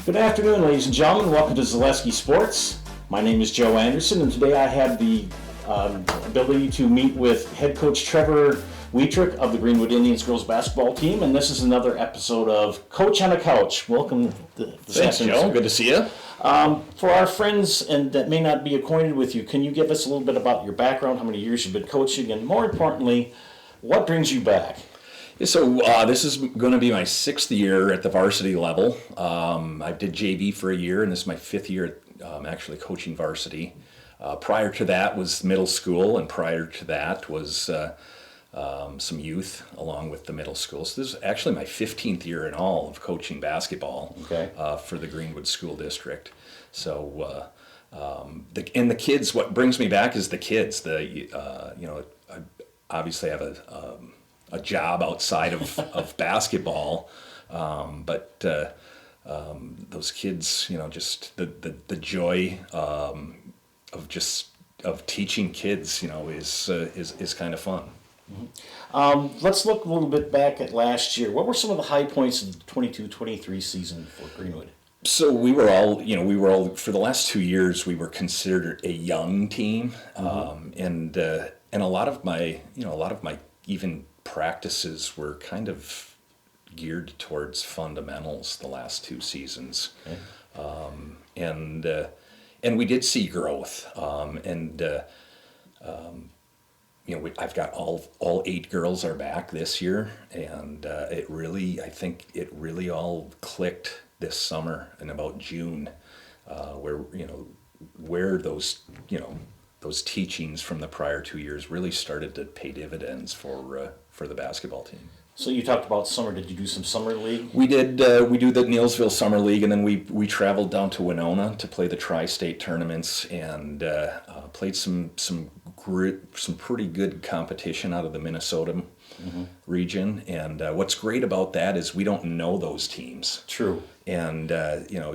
Good afternoon, ladies and gentlemen. Welcome to Zaleski Sports. My name is Joe Anderson, and today I have the ability to meet with head coach Trevor Wuethrich of the Greenwood Indians girls basketball team, and this is another episode of Coach on a Couch. Welcome this Thanks, afternoon. Joe. Good to see you. For our friends and that may not be acquainted with you, can you give us a little bit about your background, how many years you've been coaching, and more importantly, what brings you back? So this is going to be my 6th year at the varsity level. I did JV for a year, and this is my 5th year actually coaching varsity. Prior to that was middle school, and prior to that was some youth along with the middle school. So this is actually my 15th year in all of coaching basketball for the Greenwood School District. So the kids, what brings me back is the kids. I obviously have a job outside of basketball, but those kids, just the joy of teaching kids, is kind of fun. Mm-hmm. Let's look a little bit back at last year. What were some of the high points of the 22-23 season for Greenwood? So we were all for the last 2 years we were considered a young team, and a lot of my even practices were kind of geared towards fundamentals the last 2 seasons. Okay. And we did see growth, I've got all 8 girls are back this year, and I think it really all clicked this summer in about June, where those teachings from the prior 2 years really started to pay dividends for the basketball team. So you talked about summer. Did you do some summer league? We did. We do the Neilsville Summer League, and then we traveled down to Winona to play the tri-state tournaments, and played some pretty good competition out of the Minnesota region. And what's great about that is we don't know those teams. True. And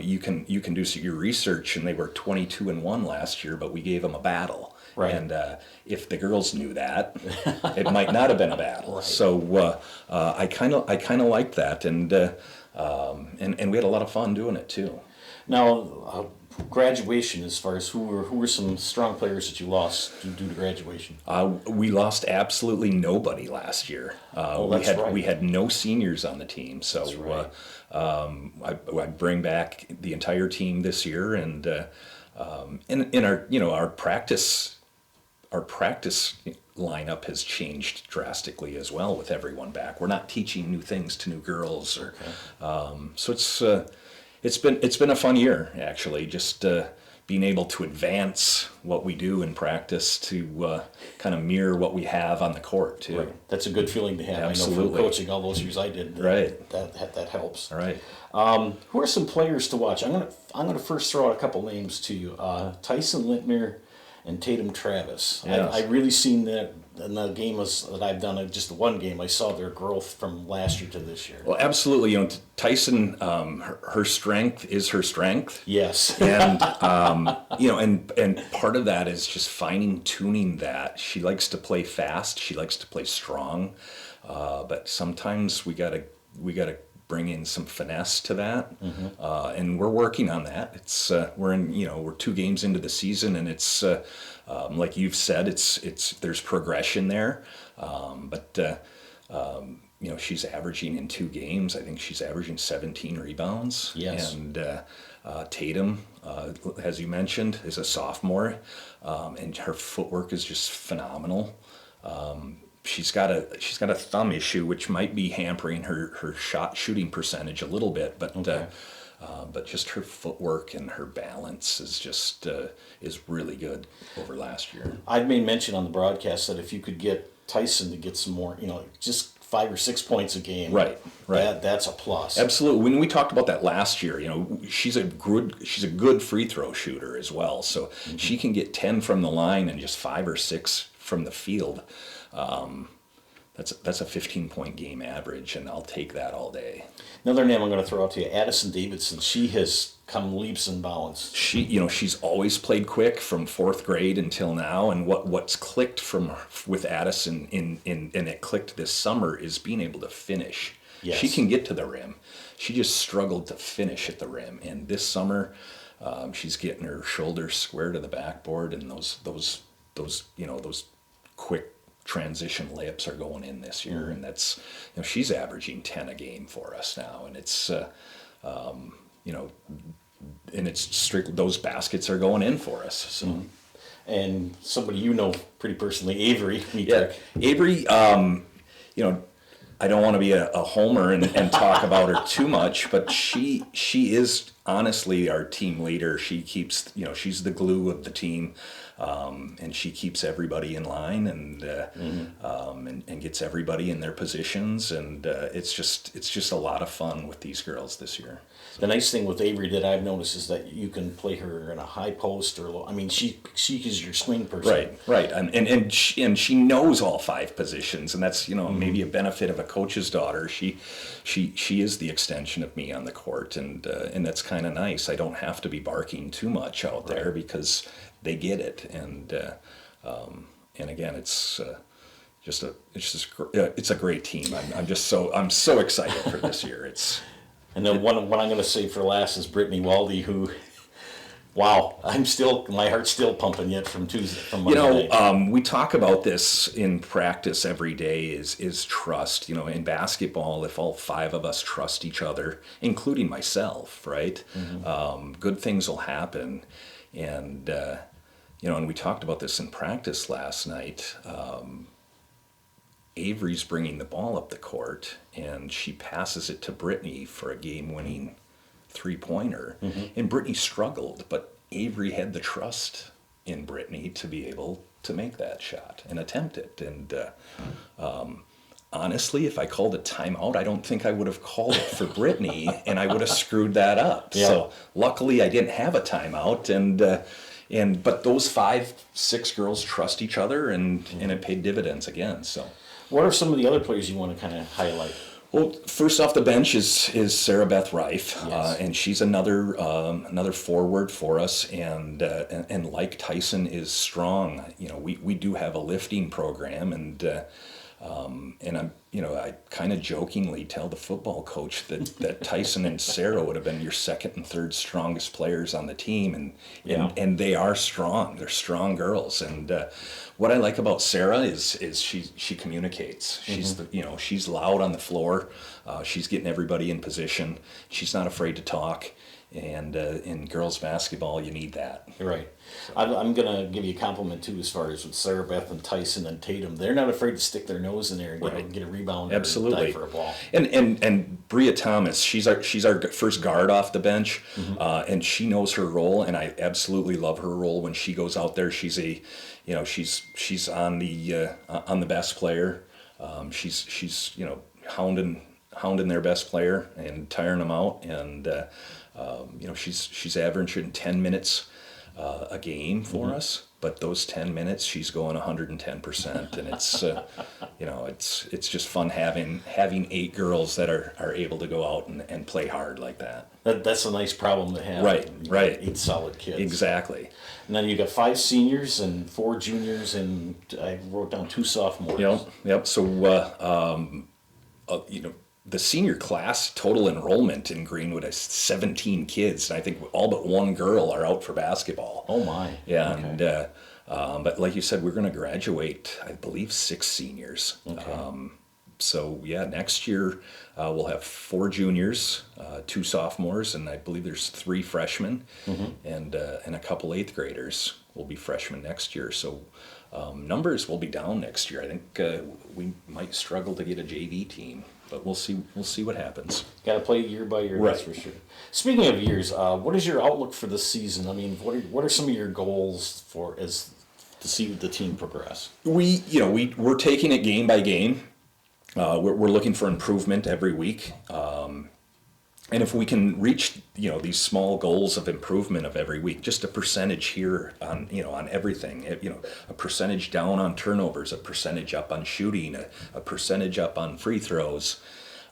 you can do your research, and they were 22-1 last year, but we gave them a battle. Right. And if the girls knew that, it might not have been a battle. Right. So I kind of liked that, and we had a lot of fun doing it too. Now, graduation, as far as who were some strong players that you lost due to graduation? We lost absolutely nobody last year. We had no seniors on the team, so I bring back the entire team this year, and in our practice. Our practice lineup has changed drastically as well with everyone back. We're not teaching new things to new girls, so it's been a fun year actually. Just being able to advance what we do in practice to kind of mirror what we have on the court too. Right. That's a good feeling to have. Absolutely. I know from coaching all those years I did. Right. That helps. All right. Who are some players to watch? I'm gonna first throw out a couple names to you. Tyson Lintmere and Tatum Travis. Yes. I really seen that in the game that I've done, just the one game, I saw their growth from last year to this year. Well, absolutely. Tyson, her strength is her strength. Yes. And, and part of that is just tuning that. She likes to play fast. She likes to play strong. But sometimes we gotta bring in some finesse to that, and we're working on that. It's we're 2 games into the season, and it's like you've said, there's progression there, but she's averaging in 2 games. I think she's averaging 17 rebounds. Yes. And Tatum, as you mentioned, is a sophomore, and her footwork is just phenomenal. She's got a thumb issue, which might be hampering her shooting percentage a little bit, but just her footwork and her balance is really good over last year. I've made mention on the broadcast that if you could get Tyson to get some more, just 5 or 6 points a game, right, that's a plus. Absolutely. When we talked about that last year, she's a good free throw shooter as well, so she can get 10 from the line and just 5 or 6 from the field. That's a 15-point game average, and I'll take that all day. Another name I'm going to throw out to you, Addison Davidson. She has come leaps and bounds. She's always played quick from 4th grade until now, and what's clicked with Addison and it clicked this summer is being able to finish. Yes. She can get to the rim. She just struggled to finish at the rim. And this summer, she's getting her shoulders square to the backboard, and those quick transition layups are going in this year. And that's, she's averaging 10 a game for us now, and it's and it's strictly those baskets are going in for us. So. And somebody pretty personally, Avery. Yeah, Avery. I don't want to be a homer and talk about her too much, but she is honestly our team leader. She keeps, she's the glue of the team, and she keeps everybody in line and gets everybody in their positions, and it's just a lot of fun with these girls this year. The nice thing with Avery that I've noticed is that you can play her in a high post or low. I mean, she is your swing person. Right, and she knows all 5 positions, and that's maybe a benefit of a coach's daughter. She is the extension of me on the court, and that's kind of nice. I don't have to be barking too much out there because they get it, and again, it's a great team. I'm so excited for this year. And then what I'm going to say for last is Brittany Waldy, who, wow, my heart's still pumping yet from Monday night. We talk about this in practice every day is trust. In basketball, if all 5 of us trust each other, including myself, right, good things will happen. And, and we talked about this in practice last night. Avery's bringing the ball up the court, and she passes it to Brittany for a game-winning 3-pointer. And Brittany struggled, but Avery had the trust in Brittany to be able to make that shot and attempt it. And honestly, if I called a timeout, I don't think I would have called it for Brittany, and I would have screwed that up. Yeah. So luckily, I didn't have a timeout, but those 5-6 girls trust each other, and it paid dividends again. So. What are some of the other players you want to kind of highlight? Well, first off the bench is Sarah Beth Reif, yes. And she's another forward for us, and like Tyson is strong. We do have a lifting program, and I kind of jokingly tell the football coach that Tyson and Sarah would have been your second and third strongest players on the team, and they are strong. They're strong girls, and what I like about Sarah is she communicates. She's she's loud on the floor. She's getting everybody in position. She's not afraid to talk. And in girls basketball, you need that. Right. I'm going to give you a compliment, too, as far as with Sarah Beth and Tyson and Tatum. They're not afraid to stick their nose in there and get a rebound. Absolutely. Or dive for a ball. And Bria Thomas, she's our first guard off the bench, and she knows her role, and I absolutely love her role when she goes out there. She's she's on the best player. She's hounding their best player and tiring them out, and she's averaging 10 minutes a game for us, but those 10 minutes she's going 110%, and it's just fun having 8 girls that are able to go out and play hard like that. That's a nice problem to have. Right. 8 solid kids. Exactly. And then you got 5 seniors and 4 juniors, and I wrote down 2 sophomores. Yep. So the senior class total enrollment in Greenwood is 17 kids, and I think all but 1 girl are out for basketball. Oh my! Yeah, okay. But like you said, we're going to graduate, I believe, 6 seniors. Okay. So next year we'll have 4 juniors, 2 sophomores, and I believe there's 3 freshmen, and a couple 8th graders will be freshmen next year. So numbers will be down next year. I think we might struggle to get a JV team. But we'll see what happens. Got to play year by year, that's for sure. Speaking of years, what is your outlook for this season? I mean, what are some of your goals to see the team progress? We're taking it game by game. We're looking for improvement every week. And if we can reach these small goals of improvement of every week, just a percentage here on everything, a percentage down on turnovers, a percentage up on shooting, a percentage up on free throws.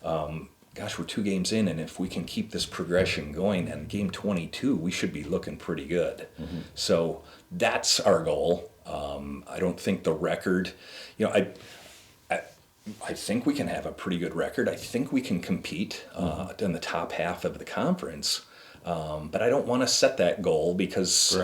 We're 2 games in, and if we can keep this progression going, and game 22 we should be looking pretty good. So that's our goal. I don't think the record, I think we can have a pretty good record. I think we can compete in the top half of the conference. But I don't want to set that goal because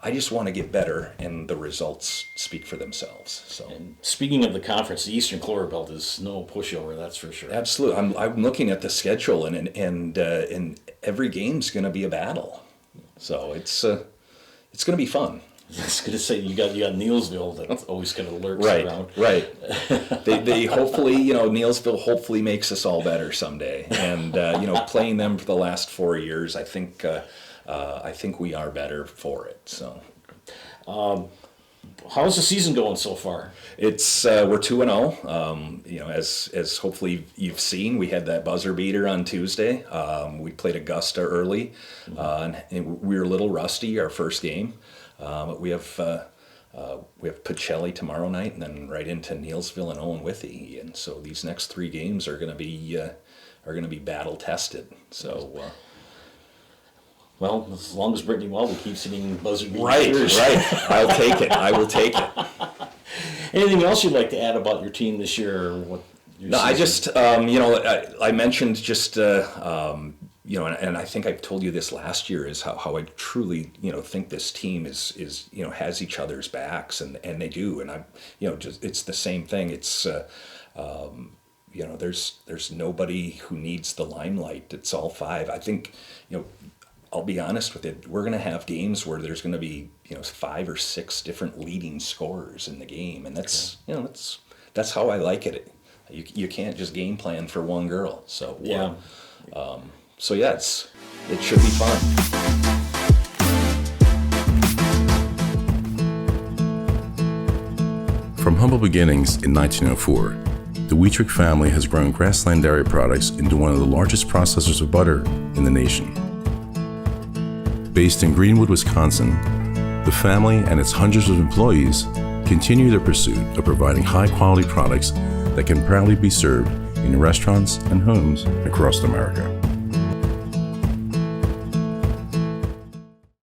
I just want to get better, and the results speak for themselves. So, And speaking of the conference, the Eastern Chloride Belt is no pushover, that's for sure. absolutely, I'm looking at the schedule, and every game's going to be a battle. So it's going to be fun. I was going to say, you got Neilsville that always kind of lurks around. Right. They hopefully, Neilsville hopefully makes us all better someday. And playing them for the last 4 years, I think we are better for it. So, How's the season going so far? it's we're 2-0. As hopefully you've seen, we had that buzzer beater on Tuesday. We played Augusta early, and we were a little rusty our first game. We have Pacelli tomorrow night, and then right into Neilsville and Owen Withy, and so these next 3 games are going to be battle tested. So, Well, as long as Brittany Welby keeps hitting buzzer beaters. right. I'll take it. I will take it. Anything else you'd like to add about your team this year, or what? No, I just I mentioned just. And I think I've told you this last year, is how I truly, think this team is has each other's backs, and they do. And I'm, just, it's the same thing. It's, there's nobody who needs the limelight. It's all 5. I think, I'll be honest with it. We're going to have games where there's going to be, 5 or 6 different leading scorers in the game. And that's, that's how I like it. You can't just game plan for one girl. So, Yeah. So yeah, it should be fun. From humble beginnings in 1904, the Wuethrich family has grown Grassland Dairy Products into one of the largest processors of butter in the nation. Based in Greenwood, Wisconsin, the family and its hundreds of employees continue their pursuit of providing high-quality products that can proudly be served in restaurants and homes across America.